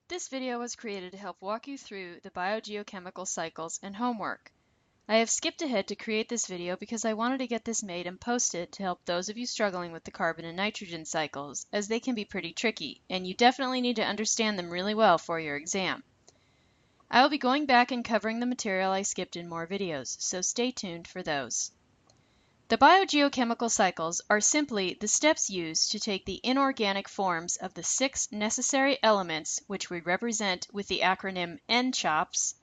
This video was created to help walk you through the biogeochemical cycles and homework. I have skipped ahead to create this video because I wanted to get this made and posted to help those of you struggling with the carbon and nitrogen cycles, as they can be pretty tricky, and you definitely need to understand them really well for your exam. I will be going back and covering the material I skipped in more videos, so stay tuned for those. The biogeochemical cycles are simply the steps used to take the inorganic forms of the 6 necessary elements, which we represent with the acronym NCHOPS,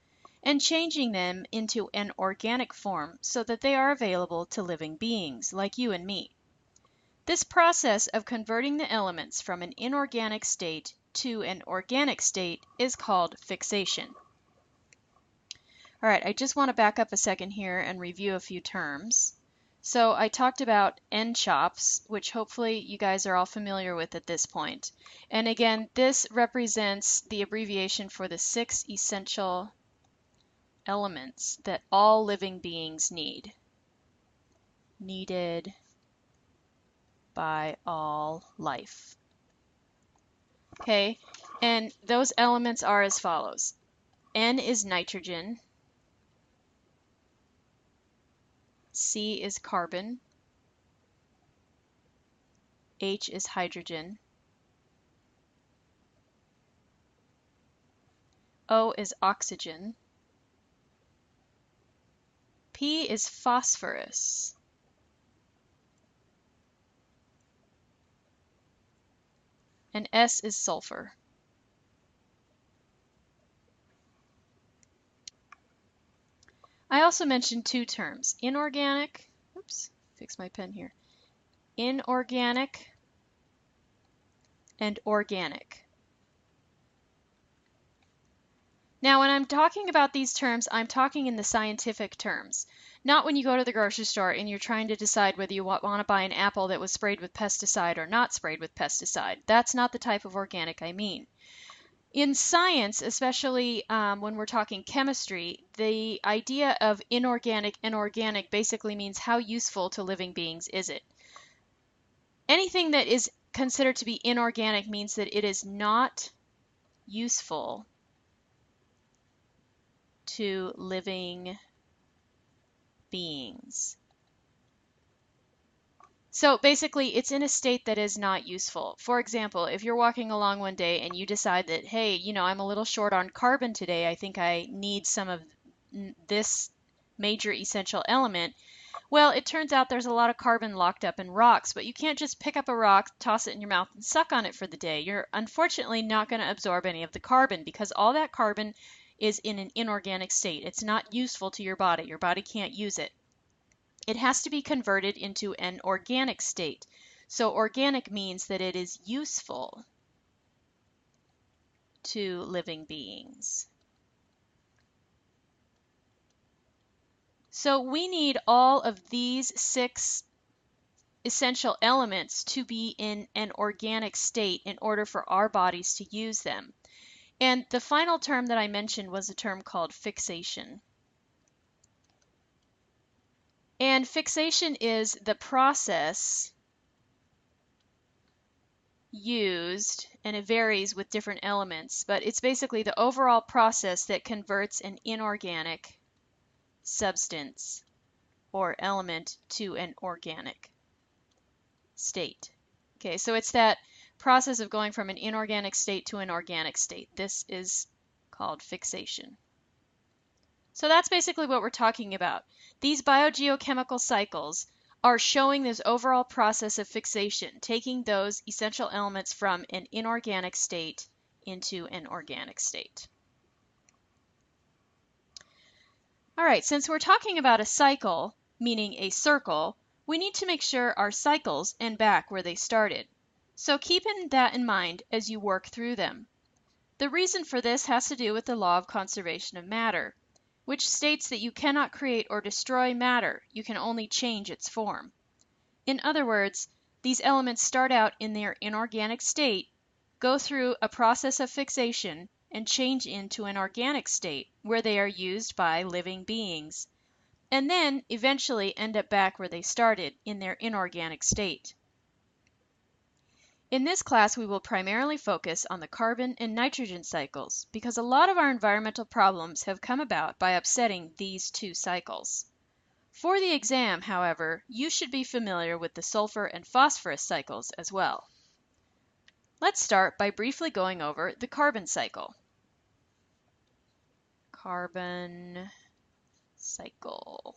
and changing them into an organic form so that they are available to living beings like you and me. This process of converting the elements from an inorganic state to an organic state is called fixation. All right, I just want to back up a second here and review a few terms. So I talked about NCHOPS, which hopefully you guys are all familiar with at this point. And again, this represents the abbreviation for the 6 essential elements that all living beings need. Needed by all life. Okay, and those elements are as follows. N is nitrogen. C is carbon. H is hydrogen. O is oxygen. P is phosphorus. And S is sulfur. I also mentioned 2 terms, inorganic, fix my pen here, inorganic and organic. Now, when I'm talking about these terms, I'm talking in the scientific terms, not when you go to the grocery store and you're trying to decide whether you want to buy an apple that was sprayed with pesticide or not sprayed with pesticide. That's not the type of organic I mean. In science, especially when we're talking chemistry, the idea of inorganic and organic basically means how useful to living beings is it. Anything that is considered to be inorganic means that it is not useful to living beings. So basically, it's in a state that is not useful. For example, if you're walking along one day and you decide that, hey, I'm a little short on carbon today, I think I need some of this major essential element. Well, it turns out there's a lot of carbon locked up in rocks, but you can't just pick up a rock, toss it in your mouth, and suck on it for the day. You're unfortunately not going to absorb any of the carbon because all that carbon is in an inorganic state. It's not useful to your body. Your body can't use it. It has to be converted into an organic state. So organic means that it is useful to living beings. So we need all of these 6 essential elements to be in an organic state in order for our bodies to use them. And the final term that I mentioned was a term called fixation. And fixation is the process used, and it varies with different elements, but it's basically the overall process that converts an inorganic substance or element to an organic state. Okay, so it's that process of going from an inorganic state to an organic state. This is called fixation. So that's basically what we're talking about. These biogeochemical cycles are showing this overall process of fixation, taking those essential elements from an inorganic state into an organic state. All right, since we're talking about a cycle, meaning a circle, we need to make sure our cycles end back where they started. So keep that in mind as you work through them. The reason for this has to do with the law of conservation of matter, which states that you cannot create or destroy matter, you can only change its form. In other words, these elements start out in their inorganic state, go through a process of fixation, and change into an organic state where they are used by living beings, and then eventually end up back where they started in their inorganic state. In this class, we will primarily focus on the carbon and nitrogen cycles because a lot of our environmental problems have come about by upsetting these two cycles. For the exam, however, you should be familiar with the sulfur and phosphorus cycles as well. Let's start by briefly going over the carbon cycle. Carbon cycle.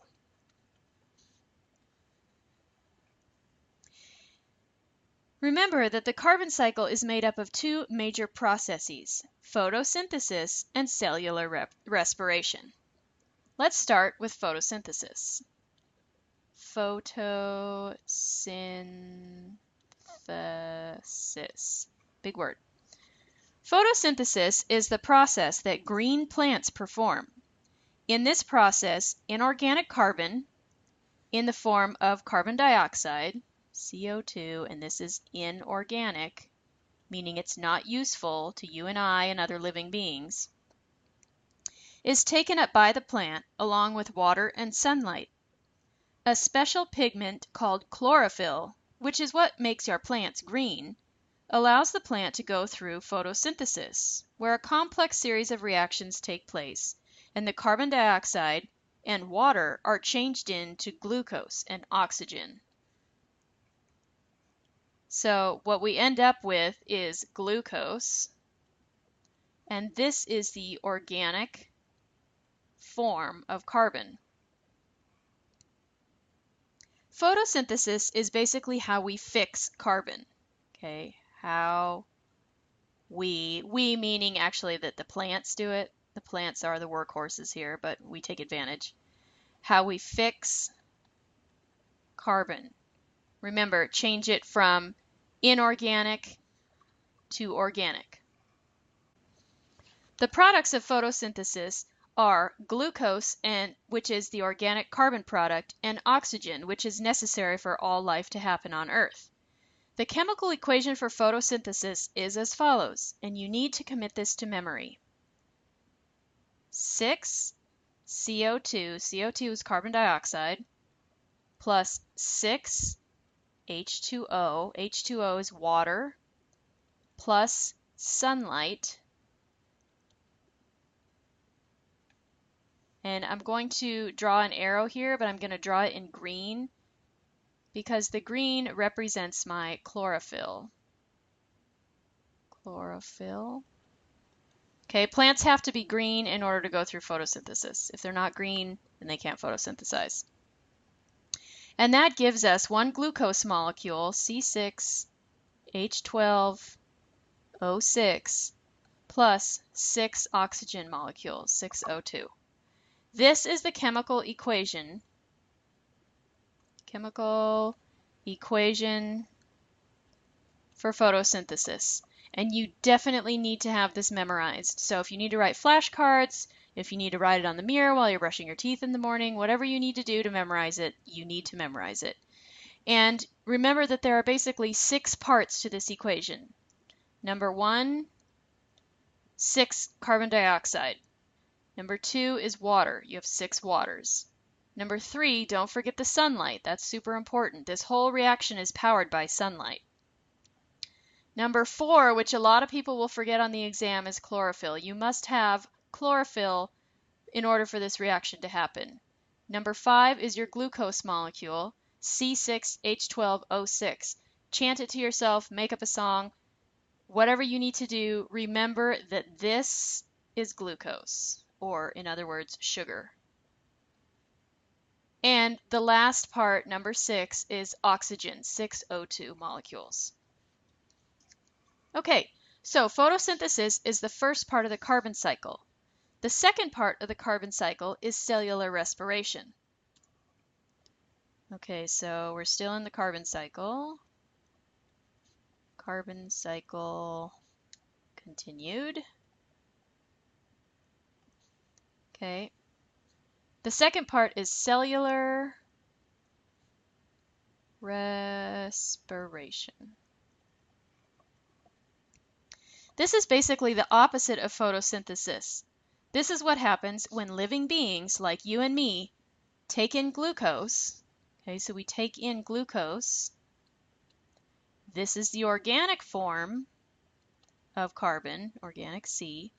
Remember that the carbon cycle is made up of two major processes, photosynthesis and cellular respiration. Let's start with photosynthesis. Photosynthesis. Big word. Photosynthesis is the process that green plants perform. In this process, inorganic carbon, in the form of carbon dioxide, CO2, and this is inorganic, meaning it's not useful to you and I and other living beings, is taken up by the plant along with water and sunlight. A special pigment called chlorophyll, which is what makes our plants green, allows the plant to go through photosynthesis, where a complex series of reactions take place, and the carbon dioxide and water are changed into glucose and oxygen. So what we end up with is glucose, and this is the organic form of carbon. Photosynthesis is basically how we fix carbon, okay? How we meaning actually that the plants do it. The plants are the workhorses here, but we take advantage. How we fix carbon. Remember, change it from inorganic to organic. The products of photosynthesis are glucose, which is the organic carbon product, and oxygen, which is necessary for all life to happen on Earth. The chemical equation for photosynthesis is as follows, and you need to commit this to memory. 6 CO2, CO2 is carbon dioxide, plus 6 H2O, H2O is water, plus sunlight. And I'm going to draw an arrow here, but I'm going to draw it in green because the green represents my chlorophyll. Chlorophyll. Okay, plants have to be green in order to go through photosynthesis. If they're not green, then they can't photosynthesize. And that gives us one glucose molecule, C6H12O6, plus 6 oxygen molecules, 6O2. This is the chemical equation for photosynthesis. And you definitely need to have this memorized. So if you need to write flashcards, if you need to write it on the mirror while you're brushing your teeth in the morning, whatever you need to do to memorize it, you need to memorize it. And remember that there are basically 6 parts to this equation. Number 1, 6 carbon dioxide. Number 2 is water. You have 6 waters. Number 3, don't forget the sunlight. That's super important. This whole reaction is powered by sunlight. Number 4, which a lot of people will forget on the exam, is chlorophyll. You must have chlorophyll in order for this reaction to happen. Number 5 is your glucose molecule, C6H12O6. Chant it to yourself, make up a song, whatever you need to do, remember that this is glucose, or in other words, sugar. And the last part, number 6, is oxygen, 6 O2 molecules. Okay, so photosynthesis is the first part of the carbon cycle. The second part of the carbon cycle is cellular respiration. Okay, so we're still in the carbon cycle. Carbon cycle continued. Okay. The second part is cellular respiration. This is basically the opposite of photosynthesis. This is what happens when living beings like you and me take in glucose. Okay, so we take in glucose. This is the organic form of carbon, organic C.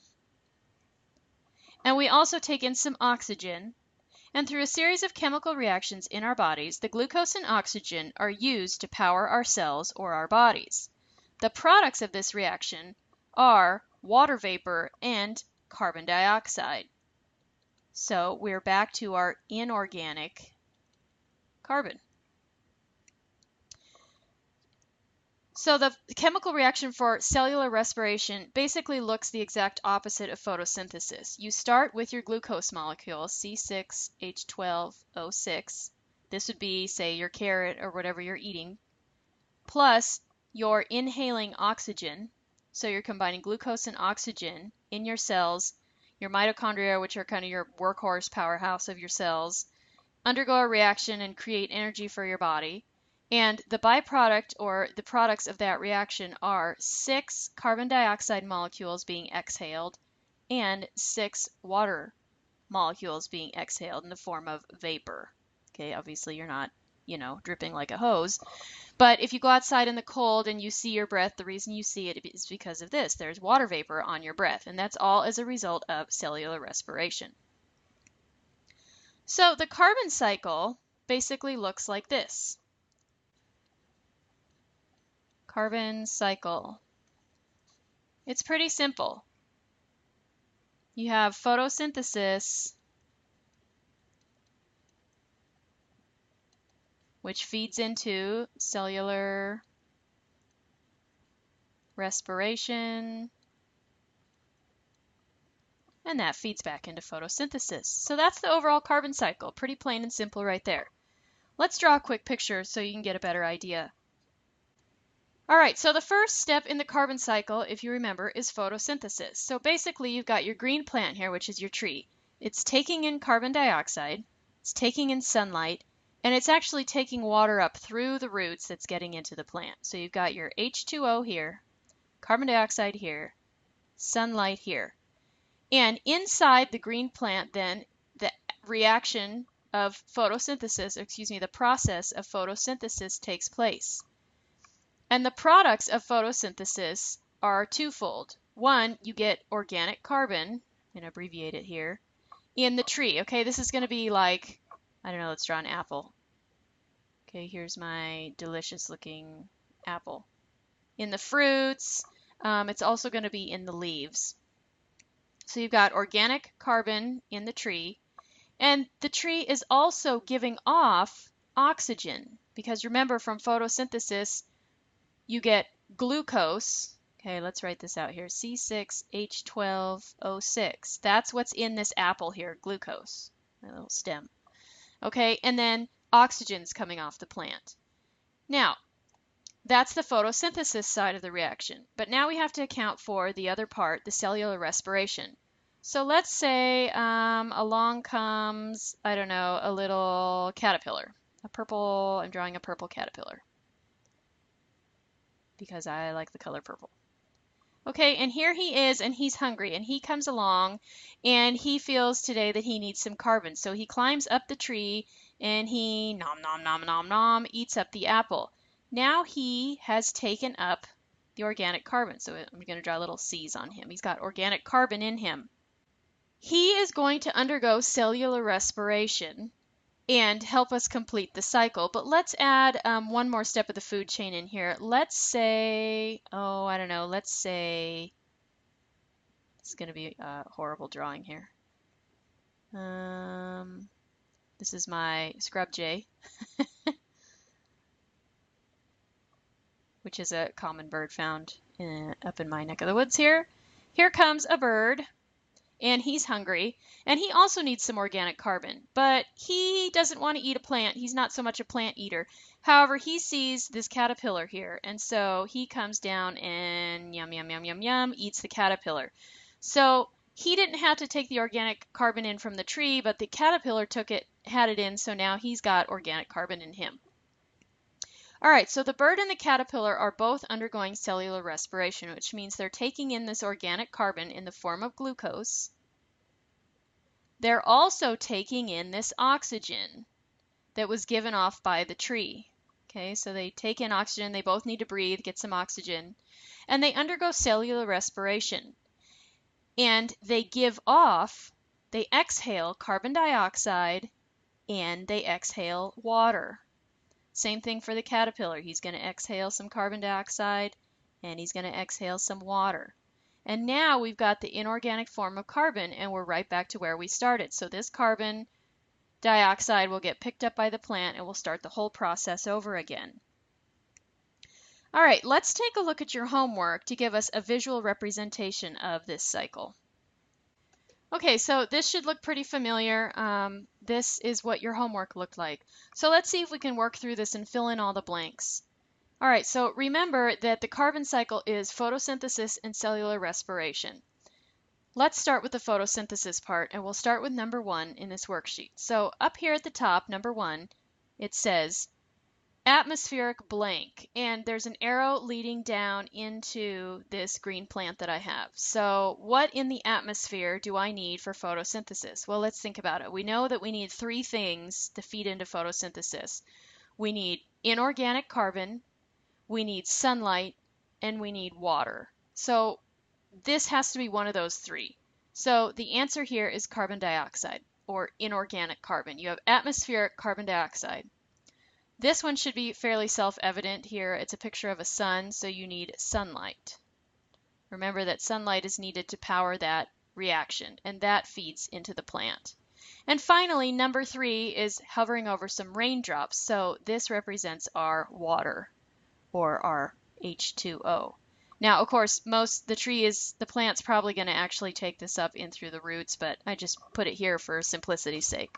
And we also take in some oxygen. And through a series of chemical reactions in our bodies, the glucose and oxygen are used to power our cells or our bodies. The products of this reaction are water vapor and carbon dioxide. So we're back to our inorganic carbon. So the chemical reaction for cellular respiration basically looks the exact opposite of photosynthesis. You start with your glucose molecule, C6H12O6. This would be, say, your carrot or whatever you're eating, plus you're inhaling oxygen. So you're combining glucose and oxygen in your cells. Your mitochondria, which are kind of your workhorse powerhouse of your cells, undergo a reaction and create energy for your body. And the byproduct or the products of that reaction are 6 carbon dioxide molecules being exhaled and 6 water molecules being exhaled in the form of vapor. Okay, obviously you're not, dripping like a hose. But if you go outside in the cold and you see your breath, the reason you see it is because of this. There's water vapor on your breath, and that's all as a result of cellular respiration. So the carbon cycle basically looks like this. Carbon cycle. It's pretty simple. You have photosynthesis, which feeds into cellular respiration, and that feeds back into photosynthesis. So that's the overall carbon cycle. Pretty plain and simple right there. Let's draw a quick picture so you can get a better idea. All right, so the first step in the carbon cycle, if you remember, is photosynthesis. So basically you've got your green plant here, which is your tree. It's taking in carbon dioxide, it's taking in sunlight, and it's actually taking water up through the roots that's getting into the plant. So you've got your H2O here, carbon dioxide here, sunlight here. And inside the green plant then, the reaction of photosynthesis, the process of photosynthesis takes place. And the products of photosynthesis are twofold. One, you get organic carbon, and abbreviate it here, in the tree. Okay, this is going to be like, I don't know, let's draw an apple. Okay, here's my delicious looking apple. In the fruits, it's also going to be in the leaves. So you've got organic carbon in the tree, and the tree is also giving off oxygen, because remember from photosynthesis, you get glucose. Okay, let's write this out here. C6H12O6. That's what's in this apple here, glucose, my little stem. Okay, and then oxygen's coming off the plant. Now, that's the photosynthesis side of the reaction. But now we have to account for the other part, the cellular respiration. So let's say along comes, I don't know, a little caterpillar. I'm drawing a purple caterpillar, because I like the color purple. Okay, and here he is, and he's hungry, and he comes along, and he feels today that he needs some carbon. So he climbs up the tree, and he nom nom nom nom nom eats up the apple. Now he has taken up the organic carbon. So I'm going to draw little C's on him. He's got organic carbon in him. He is going to undergo cellular respiration and help us complete the cycle. But let's add one more step of the food chain in here. Let's say, let's say, it's going to be a horrible drawing here. This is my scrub jay, which is a common bird found up in my neck of the woods here. Here comes a bird, and he's hungry, and he also needs some organic carbon, but he doesn't want to eat a plant. He's not so much a plant eater. However, he sees this caterpillar here, and so he comes down and yum, yum, yum, yum, yum, eats the caterpillar. So he didn't have to take the organic carbon in from the tree, but the caterpillar had it in, so now he's got organic carbon in him. All right, so the bird and the caterpillar are both undergoing cellular respiration, which means they're taking in this organic carbon in the form of glucose. They're also taking in this oxygen that was given off by the tree. Okay, so they take in oxygen, they both need to breathe, get some oxygen, and they undergo cellular respiration. And they exhale carbon dioxide and they exhale water. Same thing for the caterpillar. He's going to exhale some carbon dioxide and he's going to exhale some water. And now we've got the inorganic form of carbon and we're right back to where we started. So this carbon dioxide will get picked up by the plant and we'll start the whole process over again. All right, let's take a look at your homework to give us a visual representation of this cycle. Okay, so this should look pretty familiar. This is what your homework looked like. So let's see if we can work through this and fill in all the blanks. All right, so remember that the carbon cycle is photosynthesis and cellular respiration. Let's start with the photosynthesis part, and we'll start with number 1 in this worksheet. So up here at the top, number 1, it says atmospheric blank, and there's an arrow leading down into this green plant that I have. So what in the atmosphere do I need for photosynthesis? Well, let's think about it. We know that we need 3 things to feed into photosynthesis. We need inorganic carbon, we need sunlight, and we need water. So this has to be one of those 3. So the answer here is carbon dioxide, or inorganic carbon. You have atmospheric carbon dioxide. This one should be fairly self-evident here. It's a picture of a sun, so you need sunlight. Remember that sunlight is needed to power that reaction, and that feeds into the plant. And finally, number 3 is hovering over some raindrops, so this represents our water, or our H2O. Now, of course, the plant's probably going to actually take this up in through the roots, but I just put it here for simplicity's sake.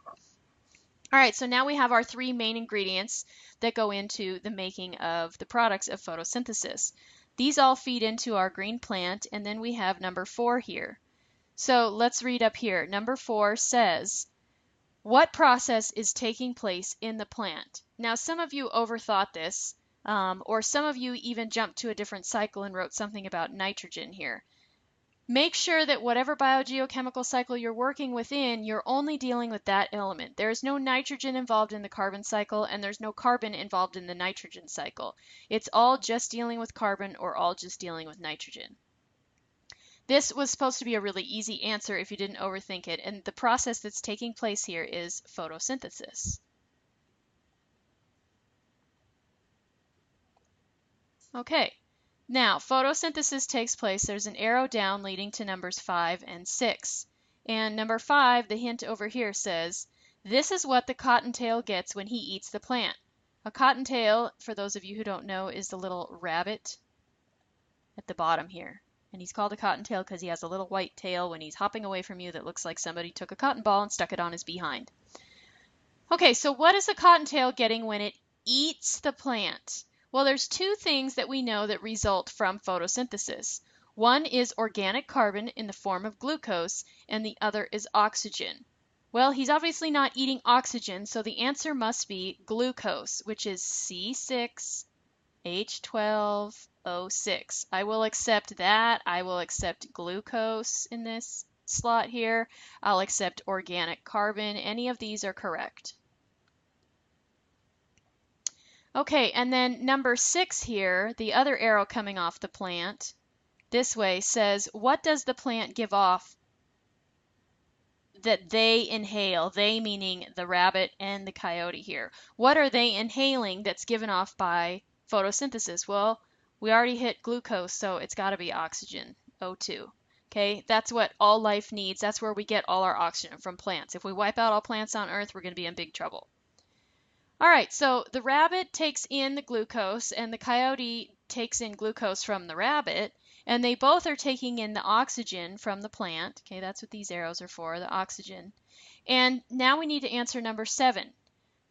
All right, so now we have our 3 main ingredients that go into the making of the products of photosynthesis. These all feed into our green plant, and then we have number 4 here. So let's read up here. Number 4 says, what process is taking place in the plant? Now, some of you overthought this, or some of you even jumped to a different cycle and wrote something about nitrogen here. Make sure that whatever biogeochemical cycle you're working within, you're only dealing with that element. There is no nitrogen involved in the carbon cycle, and there's no carbon involved in the nitrogen cycle. It's all just dealing with carbon or all just dealing with nitrogen. This was supposed to be a really easy answer if you didn't overthink it, and the process that's taking place here is photosynthesis. Okay. Now, photosynthesis takes place. There's an arrow down leading to numbers 5 and 6. And number 5, the hint over here says, this is what the cottontail gets when he eats the plant. A cottontail, for those of you who don't know, is the little rabbit at the bottom here. And he's called a cottontail because he has a little white tail when he's hopping away from you that looks like somebody took a cotton ball and stuck it on his behind. Okay, so what is a cottontail getting when it eats the plant? Well, there's 2 things that we know that result from photosynthesis. One is organic carbon in the form of glucose, and the other is oxygen. Well, he's obviously not eating oxygen, so the answer must be glucose, which is C6H12O6. I will accept that. I will accept glucose in this slot here. I'll accept organic carbon. Any of these are correct. Okay, and then number 6 here, the other arrow coming off the plant, this way says, what does the plant give off that they inhale? They meaning the rabbit and the coyote here. What are they inhaling that's given off by photosynthesis? Well, we already hit glucose, so it's got to be oxygen, O2. Okay, that's what all life needs. That's where we get all our oxygen, from plants. If we wipe out all plants on Earth, we're going to be in big trouble. All right, so the rabbit takes in the glucose and the coyote takes in glucose from the rabbit, and they both are taking in the oxygen from the plant. Okay, that's what these arrows are for, the oxygen. And now we need to answer number 7.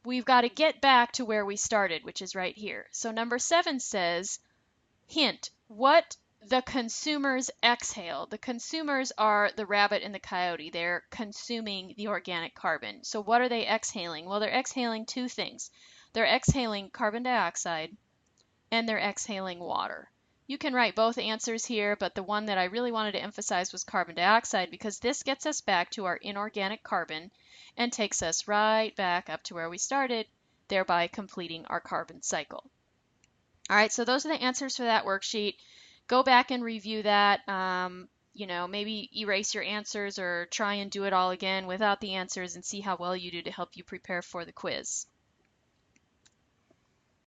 We've got to get back to where we started, which is right here. So number 7 says, hint, what the consumers exhale. The consumers are the rabbit and the coyote. They're consuming the organic carbon. So what are they exhaling? Well, they're exhaling 2 things. They're exhaling carbon dioxide and they're exhaling water. You can write both answers here, but the one that I really wanted to emphasize was carbon dioxide because this gets us back to our inorganic carbon and takes us right back up to where we started, thereby completing our carbon cycle. All right, so those are the answers for that worksheet. Go back and review that. Maybe erase your answers or try and do it all again without the answers and see how well you do to help you prepare for the quiz.